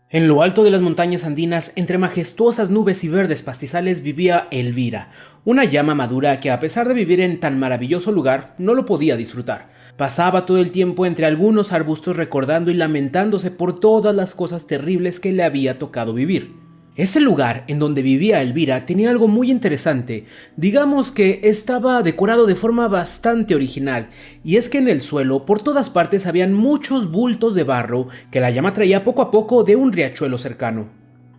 En lo alto de las montañas andinas, entre majestuosas nubes y verdes pastizales, vivía Elvira, una llama madura que, a pesar de vivir en tan maravilloso lugar, no lo podía disfrutar. Pasaba todo el tiempo entre algunos arbustos recordando y lamentándose por todas las cosas terribles que le había tocado vivir. Ese lugar en donde vivía Elvira tenía algo muy interesante. Digamos que estaba decorado de forma bastante original, y es que en el suelo por todas partes habían muchos bultos de barro que la llama traía poco a poco de un riachuelo cercano.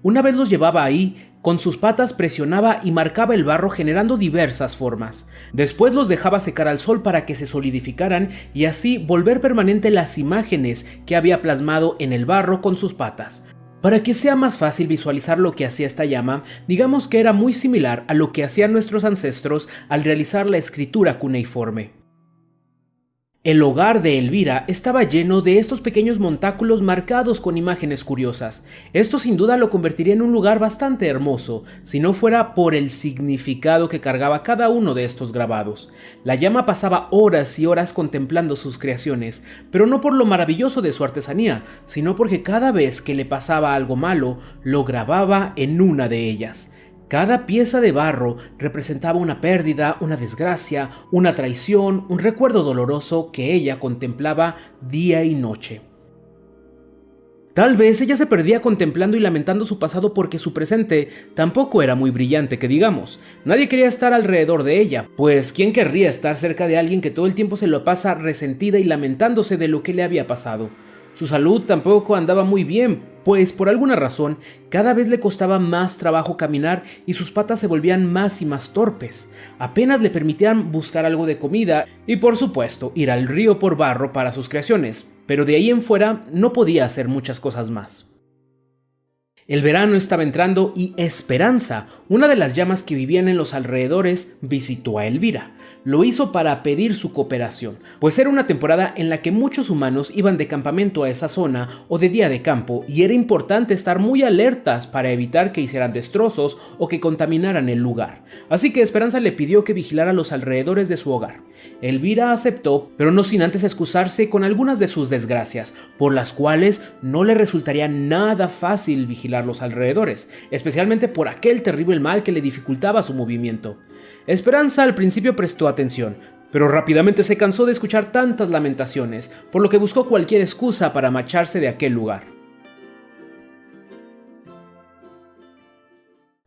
Una vez los llevaba ahí, con sus patas presionaba y marcaba el barro generando diversas formas. Después los dejaba secar al sol para que se solidificaran y así volver permanente las imágenes que había plasmado en el barro con sus patas. Para que sea más fácil visualizar lo que hacía esta llama, digamos que era muy similar a lo que hacían nuestros ancestros al realizar la escritura cuneiforme. El hogar de Elvira estaba lleno de estos pequeños montáculos marcados con imágenes curiosas. Esto sin duda lo convertiría en un lugar bastante hermoso, si no fuera por el significado que cargaba cada uno de estos grabados. La llama pasaba horas y horas contemplando sus creaciones, pero no por lo maravilloso de su artesanía, sino porque cada vez que le pasaba algo malo, lo grababa en una de ellas. Cada pieza de barro representaba una pérdida, una desgracia, una traición, un recuerdo doloroso que ella contemplaba día y noche. Tal vez ella se perdía contemplando y lamentando su pasado porque su presente tampoco era muy brillante, que digamos. Nadie quería estar alrededor de ella, pues ¿quién querría estar cerca de alguien que todo el tiempo se lo pasa resentida y lamentándose de lo que le había pasado? Su salud tampoco andaba muy bien, pues por alguna razón cada vez le costaba más trabajo caminar y sus patas se volvían más y más torpes. Apenas le permitían buscar algo de comida y por supuesto ir al río por barro para sus creaciones, pero de ahí en fuera no podía hacer muchas cosas más. El verano estaba entrando y Esperanza, una de las llamas que vivían en los alrededores, visitó a Elvira. Lo hizo para pedir su cooperación, pues era una temporada en la que muchos humanos iban de campamento a esa zona o de día de campo y era importante estar muy alertas para evitar que hicieran destrozos o que contaminaran el lugar. Así que Esperanza le pidió que vigilara los alrededores de su hogar. Elvira aceptó, pero no sin antes excusarse con algunas de sus desgracias, por las cuales no le resultaría nada fácil vigilar los alrededores, especialmente por aquel terrible mal que le dificultaba su movimiento. Esperanza al principio prestó atención, pero rápidamente se cansó de escuchar tantas lamentaciones, por lo que buscó cualquier excusa para marcharse de aquel lugar.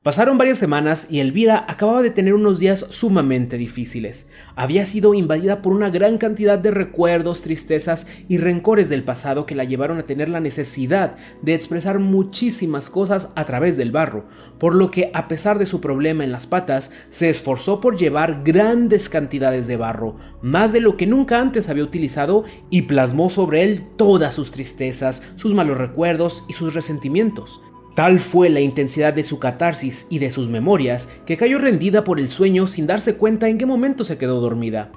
Pasaron varias semanas y Elvira acababa de tener unos días sumamente difíciles. Había sido invadida por una gran cantidad de recuerdos, tristezas y rencores del pasado que la llevaron a tener la necesidad de expresar muchísimas cosas a través del barro, por lo que a pesar de su problema en las patas, se esforzó por llevar grandes cantidades de barro, más de lo que nunca antes había utilizado, y plasmó sobre él todas sus tristezas, sus malos recuerdos y sus resentimientos. Tal fue la intensidad de su catarsis y de sus memorias que cayó rendida por el sueño sin darse cuenta en qué momento se quedó dormida.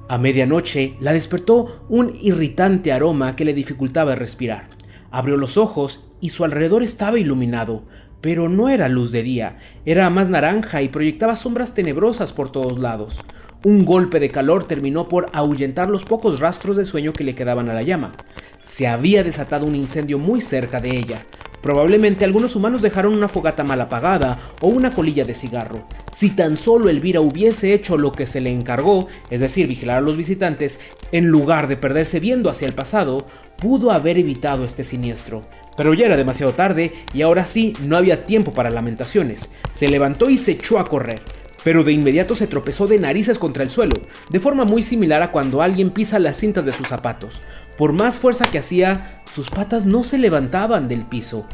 A medianoche la despertó un irritante aroma que le dificultaba respirar. Abrió los ojos y su alrededor estaba iluminado, pero no era luz de día, era más naranja y proyectaba sombras tenebrosas por todos lados. Un golpe de calor terminó por ahuyentar los pocos rastros de sueño que le quedaban a la llama. Se había desatado un incendio muy cerca de ella. Probablemente algunos humanos dejaron una fogata mal apagada o una colilla de cigarro. Si tan solo Elvira hubiese hecho lo que se le encargó, es decir, vigilar a los visitantes, en lugar de perderse viendo hacia el pasado, pudo haber evitado este siniestro. Pero ya era demasiado tarde y ahora sí no había tiempo para lamentaciones. Se levantó y se echó a correr, pero de inmediato se tropezó de narices contra el suelo, de forma muy similar a cuando alguien pisa las cintas de sus zapatos. Por más fuerza que hacía, sus patas no se levantaban del piso.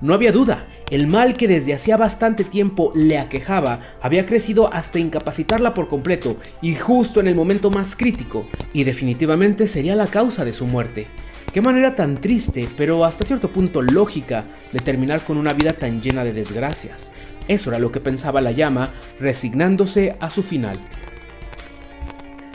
No había duda, el mal que desde hacía bastante tiempo le aquejaba había crecido hasta incapacitarla por completo y justo en el momento más crítico, y definitivamente sería la causa de su muerte. Qué manera tan triste, pero hasta cierto punto lógica, de terminar con una vida tan llena de desgracias. Eso era lo que pensaba la llama, resignándose a su final.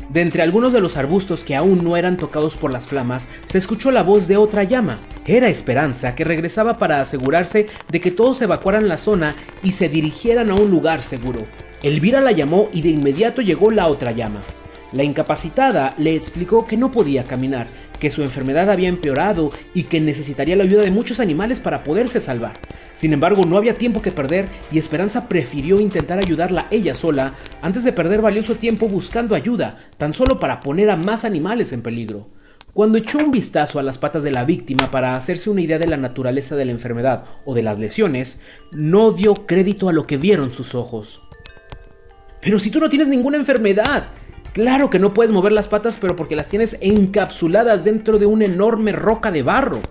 De entre algunos de los arbustos que aún no eran tocados por las flamas, se escuchó la voz de otra llama. Era Esperanza, que regresaba para asegurarse de que todos evacuaran la zona y se dirigieran a un lugar seguro. Elvira la llamó y de inmediato llegó la otra llama. La incapacitada le explicó que no podía caminar, que su enfermedad había empeorado y que necesitaría la ayuda de muchos animales para poderse salvar. Sin embargo, no había tiempo que perder y Esperanza prefirió intentar ayudarla ella sola antes de perder valioso tiempo buscando ayuda, tan solo para poner a más animales en peligro. Cuando echó un vistazo a las patas de la víctima para hacerse una idea de la naturaleza de la enfermedad o de las lesiones, no dio crédito a lo que vieron sus ojos. ¡Pero si tú no tienes ninguna enfermedad! Claro que no puedes mover las patas, pero porque las tienes encapsuladas dentro de una enorme roca de barro.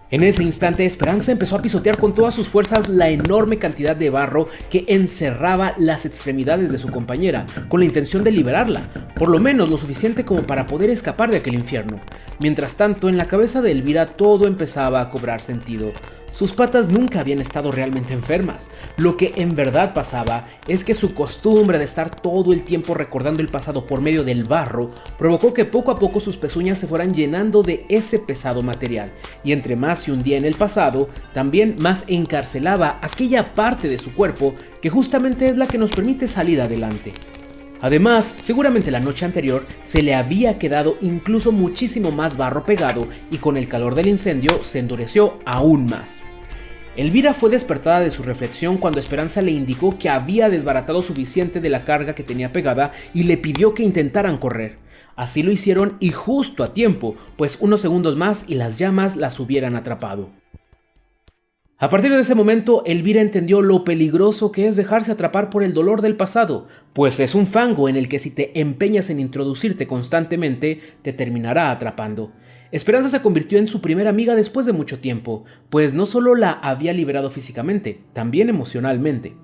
En ese instante, Esperanza empezó a pisotear con todas sus fuerzas la enorme cantidad de barro que encerraba las extremidades de su compañera, con la intención de liberarla, por lo menos lo suficiente como para poder escapar de aquel infierno. Mientras tanto, en la cabeza de Elvira todo empezaba a cobrar sentido. Sus patas nunca habían estado realmente enfermas. Lo que en verdad pasaba es que su costumbre de estar todo el tiempo recordando el pasado por medio del barro provocó que poco a poco sus pezuñas se fueran llenando de ese pesado material, y entre más se hundía en el pasado, también más encarcelaba aquella parte de su cuerpo que justamente es la que nos permite salir adelante. Además, seguramente la noche anterior se le había quedado incluso muchísimo más barro pegado y con el calor del incendio se endureció aún más. Elvira fue despertada de su reflexión cuando Esperanza le indicó que había desbaratado suficiente de la carga que tenía pegada y le pidió que intentaran correr. Así lo hicieron y justo a tiempo, pues unos segundos más y las llamas las hubieran atrapado. A partir de ese momento, Elvira entendió lo peligroso que es dejarse atrapar por el dolor del pasado, pues es un fango en el que si te empeñas en introducirte constantemente, te terminará atrapando. Esperanza se convirtió en su primera amiga después de mucho tiempo, pues no solo la había liberado físicamente, también emocionalmente.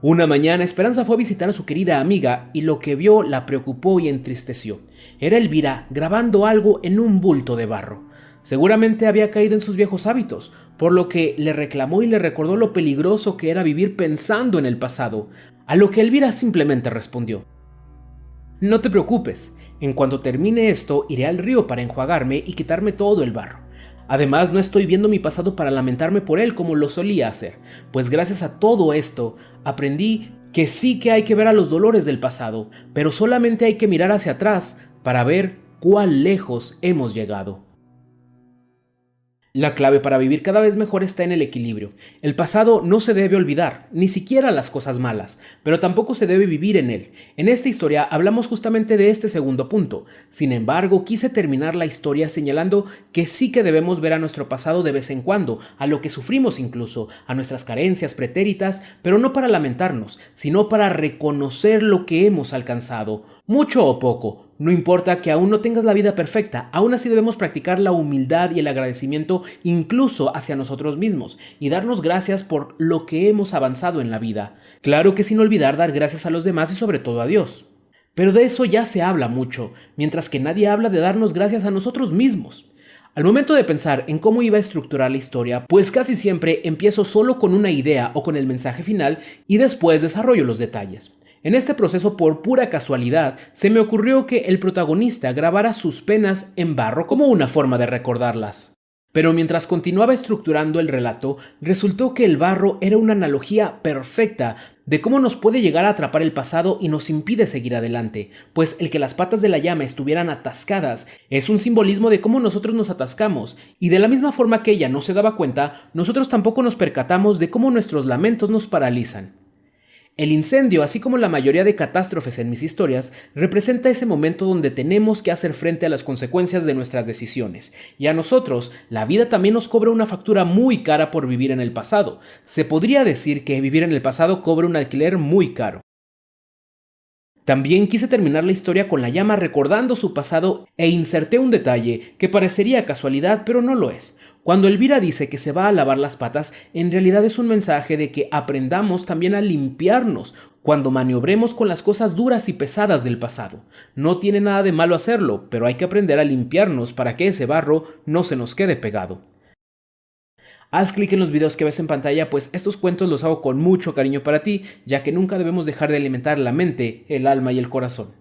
Una mañana, Esperanza fue a visitar a su querida amiga y lo que vio la preocupó y entristeció. Era Elvira grabando algo en un bulto de barro. Seguramente había caído en sus viejos hábitos, por lo que le reclamó y le recordó lo peligroso que era vivir pensando en el pasado, a lo que Elvira simplemente respondió: «No te preocupes, en cuanto termine esto iré al río para enjuagarme y quitarme todo el barro. Además, no estoy viendo mi pasado para lamentarme por él como lo solía hacer, pues gracias a todo esto aprendí que sí que hay que ver a los dolores del pasado, pero solamente hay que mirar hacia atrás para ver cuán lejos hemos llegado». La clave para vivir cada vez mejor está en el equilibrio. El pasado no se debe olvidar, ni siquiera las cosas malas, pero tampoco se debe vivir en él. En esta historia hablamos justamente de este segundo punto. Sin embargo, quise terminar la historia señalando que sí que debemos ver a nuestro pasado de vez en cuando, a lo que sufrimos incluso, a nuestras carencias pretéritas, pero no para lamentarnos, sino para reconocer lo que hemos alcanzado, mucho o poco. No importa que aún no tengas la vida perfecta, aún así debemos practicar la humildad y el agradecimiento incluso hacia nosotros mismos y darnos gracias por lo que hemos avanzado en la vida. Claro que sin olvidar dar gracias a los demás y sobre todo a Dios. Pero de eso ya se habla mucho, mientras que nadie habla de darnos gracias a nosotros mismos. Al momento de pensar en cómo iba a estructurar la historia, pues casi siempre empiezo solo con una idea o con el mensaje final y después desarrollo los detalles. En este proceso, por pura casualidad, se me ocurrió que el protagonista grabara sus penas en barro como una forma de recordarlas. Pero mientras continuaba estructurando el relato, resultó que el barro era una analogía perfecta de cómo nos puede llegar a atrapar el pasado y nos impide seguir adelante, pues el que las patas de la llama estuvieran atascadas es un simbolismo de cómo nosotros nos atascamos, y de la misma forma que ella no se daba cuenta, nosotros tampoco nos percatamos de cómo nuestros lamentos nos paralizan. El incendio, así como la mayoría de catástrofes en mis historias, representa ese momento donde tenemos que hacer frente a las consecuencias de nuestras decisiones. Y a nosotros, la vida también nos cobra una factura muy cara por vivir en el pasado. Se podría decir que vivir en el pasado cobra un alquiler muy caro. También quise terminar la historia con la llama recordando su pasado e inserté un detalle que parecería casualidad, pero no lo es. Cuando Elvira dice que se va a lavar las patas, en realidad es un mensaje de que aprendamos también a limpiarnos cuando maniobremos con las cosas duras y pesadas del pasado. No tiene nada de malo hacerlo, pero hay que aprender a limpiarnos para que ese barro no se nos quede pegado. Haz clic en los videos que ves en pantalla, pues estos cuentos los hago con mucho cariño para ti, ya que nunca debemos dejar de alimentar la mente, el alma y el corazón.